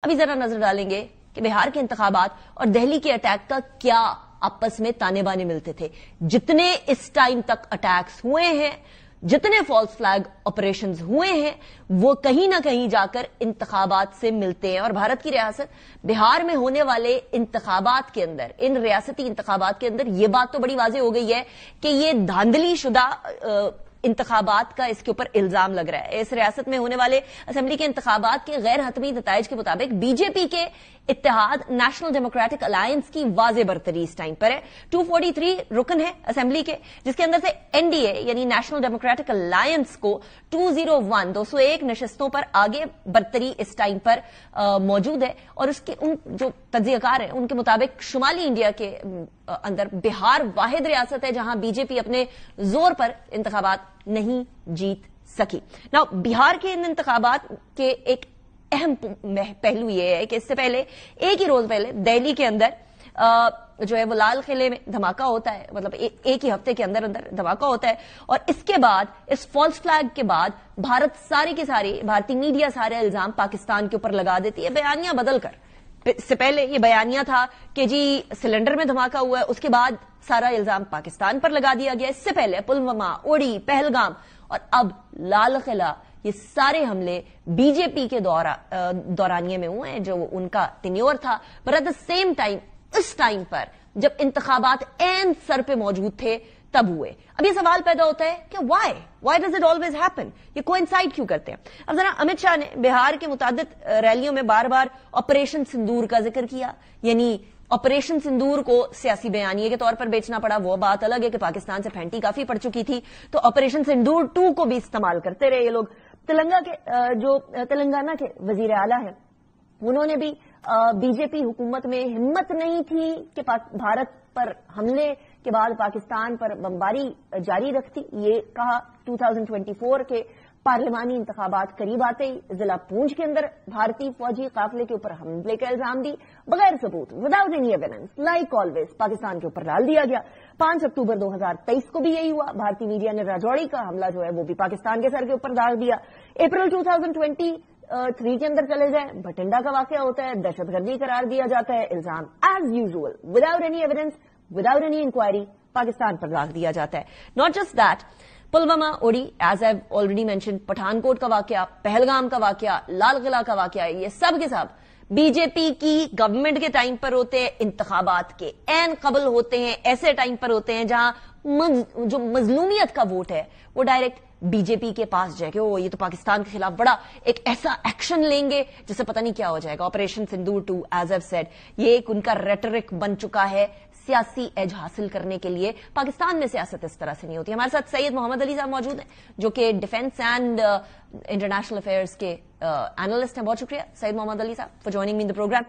अभी जरा नजर डालेंगे कि बिहार के इंतखाबात और दिल्ली के अटैक का क्या आपस में ताने बाने मिलते थे। जितने इस टाइम तक अटैक्स हुए हैं, जितने फॉल्स फ्लैग ऑपरेशंस हुए हैं, वो कहीं ना कहीं जाकर इंतखाबात से मिलते हैं। और भारत की रियासत बिहार में होने वाले इंतखाबात के अंदर, इन रियासती इंतखाबात के अंदर ये बात तो बड़ी वाज़ेह हो गई है कि ये धांधली शुदा इंतखाबात का इसके ऊपर इल्जाम लग रहा है। इस रियासत में होने वाले असेंबली के इंतखाबात के गैर हतमी नताइज के मुताबिक बीजेपी के इत्तेहाद नेशनल डेमोक्रेटिक अलायंस की वाज़ेह बरतरी इस टाइम पर है। 243 रुकन है असेंबली के, जिसके अंदर से एनडीए यानी नेशनल डेमोक्रेटिक अलायंस को 201 नशिस्तों पर आगे बरतरी इस टाइम पर मौजूद है। और उसके उन जो तज्जियाकार हैं उनके मुताबिक शुमाली इंडिया के अंदर बिहार वाहिद रियासत है जहां बीजेपी अपने जोर पर इंतखाबात नहीं जीत सकी। नाउ बिहार के इन इंतखाबात के एक अहम पहलू यह है कि इससे पहले एक ही रोज पहले दिल्ली के अंदर जो है वो लाल किले में धमाका होता है, मतलब एक ही हफ्ते के अंदर अंदर धमाका होता है। और इसके बाद इस फॉल्स फ्लैग के बाद भारत सारी की सारी भारतीय मीडिया सारे इल्जाम पाकिस्तान के ऊपर लगा देती है बयानियां बदलकर। इससे पहले ये बयानिया था कि जी सिलेंडर में धमाका हुआ है, उसके बाद सारा इल्जाम पाकिस्तान पर लगा दिया गया। इससे पहले पुलवामा, उड़ी, पहलगाम और अब लाल किला, ये सारे हमले बीजेपी के दौरानिये में हुए हैं जो उनका टेन्योर था। पर एट द सेम टाइम इस टाइम पर जब इंतखाबात एन सर पे मौजूद थे तब हुए। अब ये सवाल पैदा होता है कि why does it always happen, ये कोइंसाइड क्यों करते हैं। अब जरा अमित शाह ने बिहार के मुताद्दिद रैलियों में बार बार ऑपरेशन सिंदूर का जिक्र किया, यानी ऑपरेशन सिंदूर को सियासी बयानिए के तौर पर बेचना पड़ा। वो बात अलग है कि पाकिस्तान से फेंटी काफी पड़ चुकी थी, तो ऑपरेशन सिंदूर 2 को भी इस्तेमाल करते रहे ये लोग। तेलंगाना के वजीर आला हैं, उन्होंने भी बीजेपी हुकूमत में हिम्मत नहीं थी कि भारत पर हमले के बाद पाकिस्तान पर बमबारी जारी रखती, ये कहा। 2024 के पार्लिमानी इंतखाबात करीब आते ही जिला पूंछ के अंदर भारतीय फौजी काफिले के ऊपर हमले का इल्जाम दी बगैर सबूत, without any evidence, like always Pakistan के ऊपर डाल दिया गया। 5 अक्टूबर 2023 को भी यही हुआ। भारतीय मीडिया ने राजौरी का हमला जो है वो भी पाकिस्तान के सर के ऊपर डाल दिया। अप्रैल 2023 के अंदर चले जाए, भटिंडा का वाकया होता है, दहशतगर्दी करार दिया जाता है, इल्जाम as usual without any evidence, without any enquiry Pakistan पर डाल दिया जाता है। Not just that, Pulwama, Uri, as I already mention, Pathankot का वाकया, पहलगाम का वाकया, लाल किला का वाकया, ये सब के सब बीजेपी की गवर्नमेंट के टाइम पर होते हैं, इंतखाबात के एन कबल होते हैं, ऐसे टाइम पर होते हैं जहां जो मजलूमियत का वोट है वो डायरेक्ट बीजेपी के पास जाएगा। ओ ये तो पाकिस्तान के खिलाफ बड़ा एक ऐसा एक्शन लेंगे जिससे पता नहीं क्या हो जाएगा। Operation Sindoor 2 as I said, ये एक उनका रेटरिक बन चुका है सियासी एज हासिल करने के लिए। पाकिस्तान में सियासत इस तरह से नहीं होती। हमारे साथ सैयद मोहम्मद अली साहब मौजूद हैं जो कि डिफेंस एंड इंटरनेशनल अफेयर्स के एनालिस्ट हैं। बहुत शुक्रिया Syed Mohammad Ali sahab for joining me in the programme.